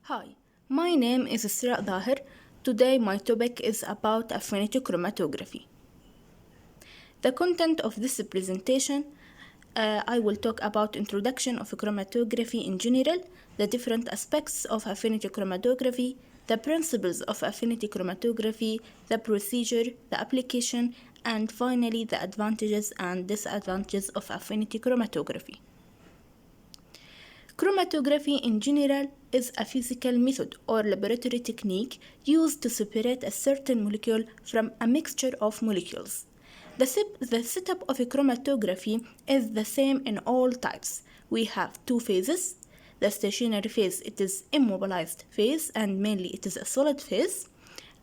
Hi, my name is Isra Dahir. Today my topic is about affinity chromatography. The content of this presentation, I will talk about introduction of chromatography in general, the different aspects of affinity chromatography, the principles of affinity chromatography, the procedure, the application, and finally the advantages and disadvantages of affinity chromatography. Chromatography in general is a physical method or laboratory technique used to separate a certain molecule from a mixture of molecules. The setup of a chromatography is the same in all types. We have two phases. The stationary phase, it is immobilized phase, and mainly it is a solid phase.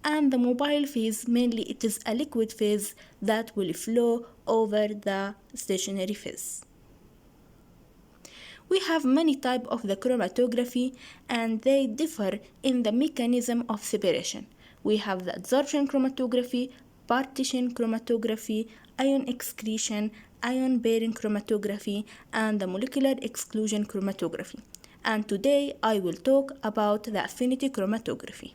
And the mobile phase, mainly it is a liquid phase that will flow over the stationary phase. We have many types of the chromatography and they differ in the mechanism of separation. We have the adsorption chromatography, partition chromatography, ion excretion, ion bearing chromatography, and the molecular exclusion chromatography. And today I will talk about the affinity chromatography.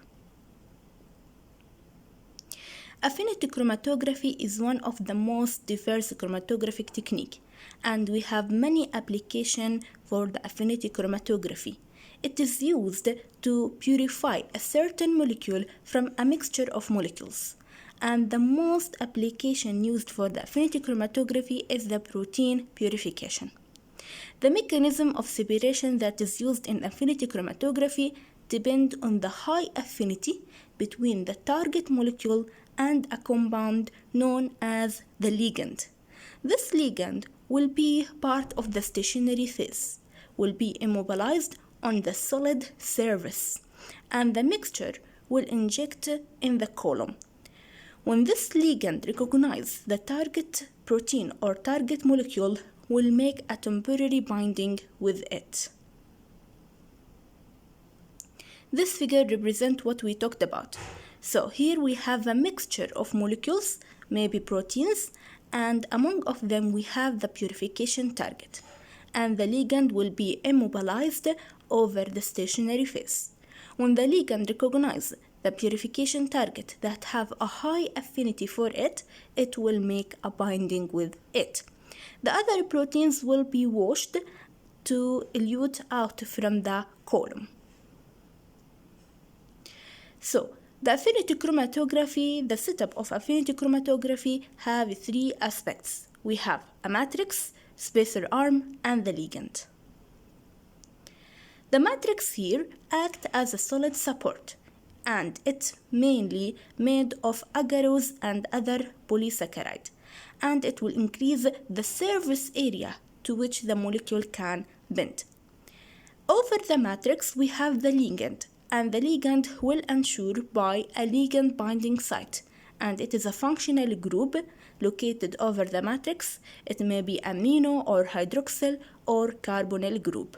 Affinity chromatography is one of the most diverse chromatographic techniques, and we have many applications for the affinity chromatography. It is used to purify a certain molecule from a mixture of molecules. And the most application used for the affinity chromatography is the protein purification. The mechanism of separation that is used in affinity chromatography depends on the high affinity between the target molecule and a compound known as the ligand. This ligand will be part of the stationary phase, will be immobilized on the solid surface, and the mixture will inject in the column. When this ligand recognizes the target protein or target molecule, will make a temporary binding with it. This figure represents what we talked about. So here we have a mixture of molecules, maybe proteins, and among of them we have the purification target. And the ligand will be immobilized over the stationary phase. When the ligand recognizes the purification target that have a high affinity for it, it will make a binding with it. The other proteins will be washed to elute out from the column. So, the affinity chromatography, the setup of affinity chromatography have three aspects. We have a matrix, spacer arm, and the ligand. The matrix here acts as a solid support, and it's mainly made of agarose and other polysaccharides, and it will increase the surface area to which the molecule can bend. Over the matrix, we have the ligand, and the ligand will ensure by a ligand binding site, and it is a functional group located over the matrix. It may be amino or hydroxyl or carbonyl group.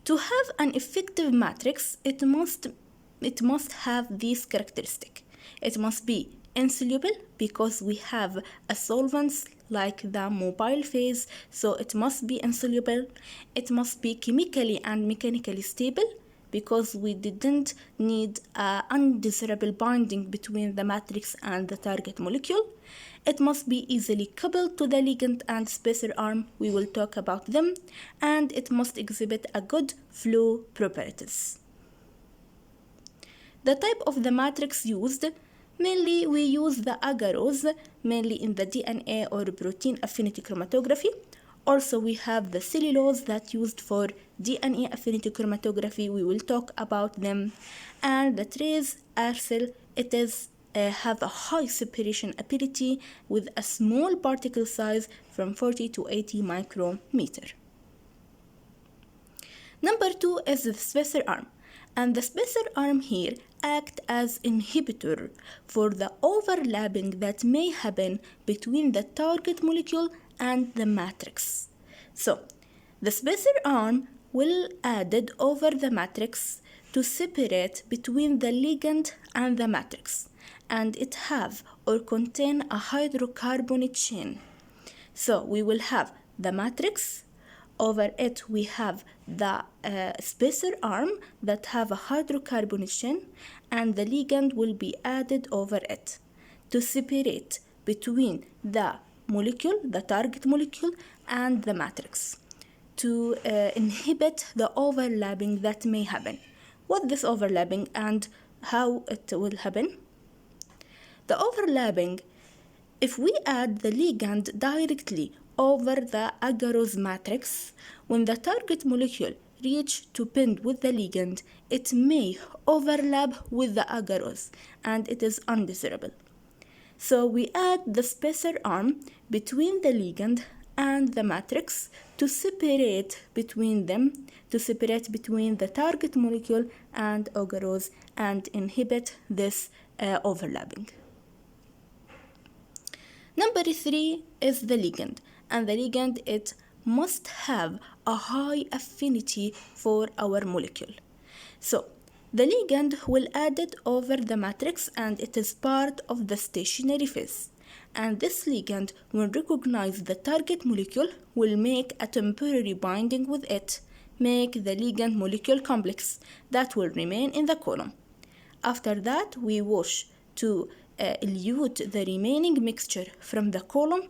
To have an effective matrix, it must have these characteristics. It must be insoluble because we have a solvents like the mobile phase, so it must be insoluble. It must be chemically and mechanically stable because we didn't need an undesirable binding between the matrix and the target molecule. It must be easily coupled to the ligand and spacer arm, we will talk about them, and it must exhibit a good flow properties. The type of the matrix used, mainly we use the agarose, mainly in the DNA or protein affinity chromatography. Also we have the cellulose that used for DNA affinity chromatography, we will talk about them. And the trace aryl, it is have a high separation ability with a small particle size from 40 to 80 micrometer. Number 2 is the spacer arm, and the spacer arm here act as inhibitor for the overlapping that may happen between the target molecule and the matrix. So the spacer arm will added over the matrix to separate between the ligand and the matrix, and it have or contain a hydrocarbon chain. So we will have the matrix Over it we have the spacer arm that have a hydrocarbonation, and the ligand will be added over it to separate between the molecule, the target molecule, and the matrix, to inhibit the overlapping that may happen. What this overlapping and how it will happen? The overlapping, if we add the ligand directly over the agarose matrix, when the target molecule reach to bind with the ligand, it may overlap with the agarose and it is undesirable. So we add the spacer arm between the ligand and the matrix to separate between them, to separate between the target molecule and agarose and inhibit this overlapping. Number 3 is the ligand, and the ligand, it must have a high affinity for our molecule. So the ligand will add it over the matrix and it is part of the stationary phase. And this ligand, when recognize the target molecule, will make a temporary binding with it, make the ligand molecule complex that will remain in the column. After that, we wash to elute the remaining mixture from the column,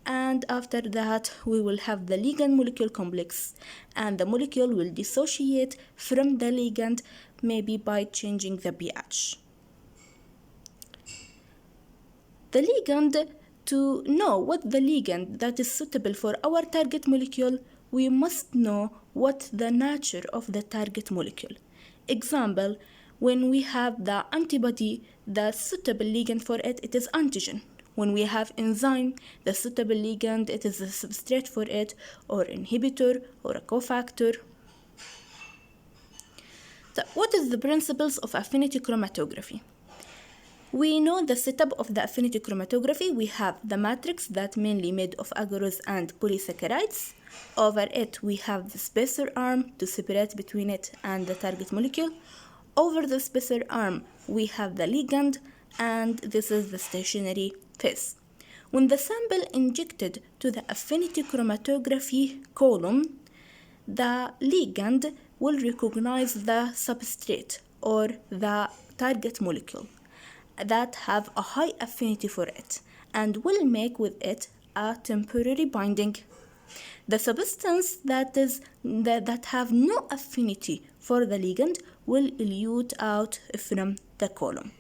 and after that we will have the ligand molecule complex, and the molecule will dissociate from the ligand, maybe by changing the pH. The ligand, to know what the ligand that is suitable for our target molecule, we must know what the nature of the target molecule. Example, when we have the antibody, the suitable ligand for it, it is antigen. When we have enzyme, the suitable ligand, it is a substrate for it, or inhibitor, or a cofactor. So what is the principles of affinity chromatography? We know the setup of the affinity chromatography. We have the matrix that mainly made of agarose and polysaccharides. Over it we have the spacer arm to separate between it and the target molecule. Over the spacer arm we have the ligand, and this is the stationary phase. When the sample injected to the affinity chromatography column, the ligand will recognize the substrate or the target molecule that have a high affinity for it and will make with it a temporary binding. The substance that have no affinity for the ligand will elute out from the column.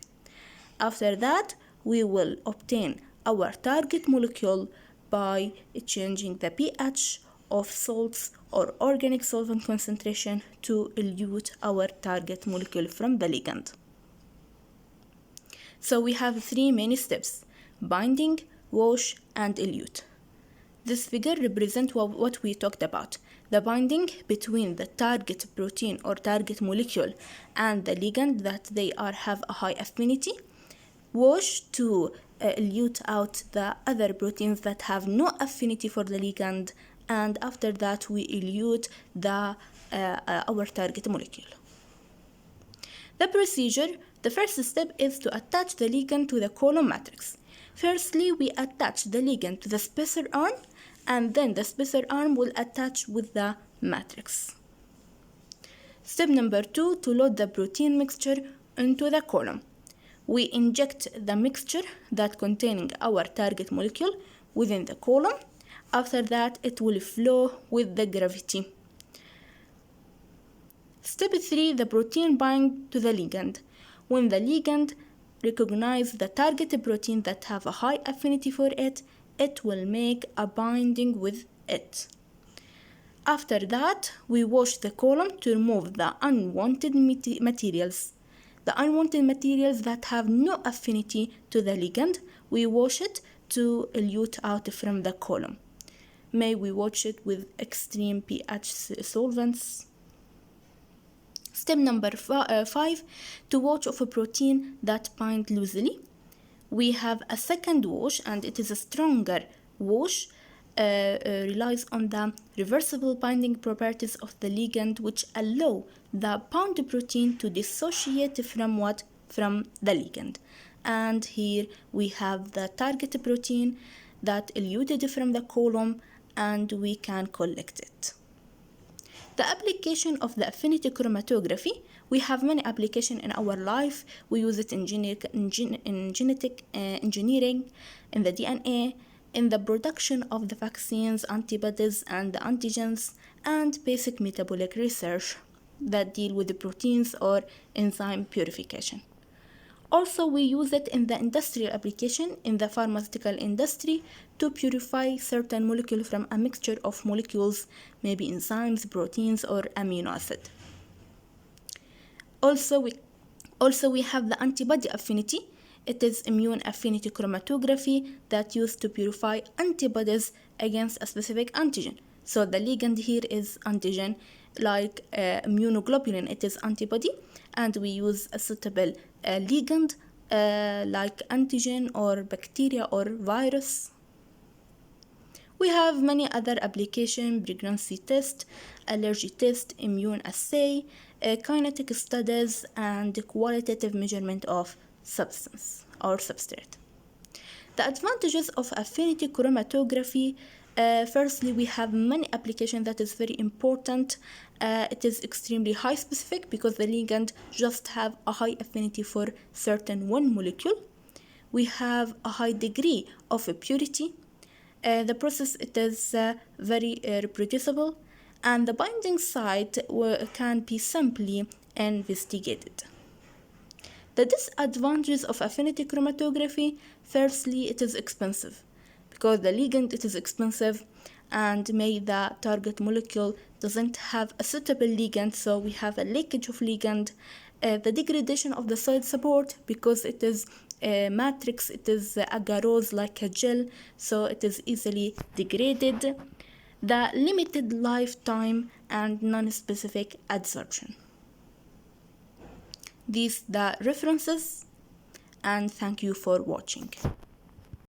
After that, we will obtain our target molecule by changing the pH of salts or organic solvent concentration to elute our target molecule from the ligand. So we have 3 main steps: binding, wash, and elute. This figure represents what we talked about: the binding between the target protein or target molecule and the ligand that they have a high affinity. Wash to elute out the other proteins that have no affinity for the ligand, and after that we elute our target molecule. The procedure: the first step is to attach the ligand to the column matrix. Firstly, we attach the ligand to the spacer arm, and then the spacer arm will attach with the matrix. Step number 2, to load the protein mixture into the column. We inject the mixture that containing our target molecule within the column. After that, it will flow with the gravity. Step 3, the protein bind to the ligand. When the ligand recognize the target protein that have a high affinity for it, it will make a binding with it. After that, we wash the column to remove the unwanted materials. The unwanted materials that have no affinity to the ligand, we wash it to elute out from the column. May we wash it with extreme pH solvents. Step number 5, to wash of a protein that bind loosely. We have a second wash, and it is a stronger wash, relies on the reversible binding properties of the ligand, which allow the bound protein to dissociate from the ligand. And here we have the target protein that eluted from the column, and we can collect it. The application of the affinity chromatography, we have many applications in our life. We use it in genetic engineering, in the DNA, in the production of the vaccines, antibodies, and the antigens, and basic metabolic research that deal with the proteins or enzyme purification. Also, we use it in the industrial application in the pharmaceutical industry to purify certain molecules from a mixture of molecules, maybe enzymes, proteins, or amino acid. Also, we have the antibody affinity. It is immune affinity chromatography that used to purify antibodies against a specific antigen. So the ligand here is antigen, like immunoglobulin, it is antibody, and we use a suitable ligand like antigen or bacteria or virus. We have many other applications: pregnancy test, allergy test, immune assay, kinetic studies, and qualitative measurement of substance or substrate. The advantages of affinity chromatography, firstly, we have many applications that is very important. It is extremely high specific because the ligand just have a high affinity for certain one molecule. We have a high degree of purity. The process it is very reproducible, and the binding site can be simply investigated. The disadvantages of affinity chromatography, firstly, it is expensive because the ligand it is expensive, and maybe the target molecule doesn't have a suitable ligand, so we have a leakage of ligand. The degradation of the side support because it is a matrix, it is agarose like a gel, so it is easily degraded. The limited lifetime and non-specific adsorption. These the references, and thank you for watching.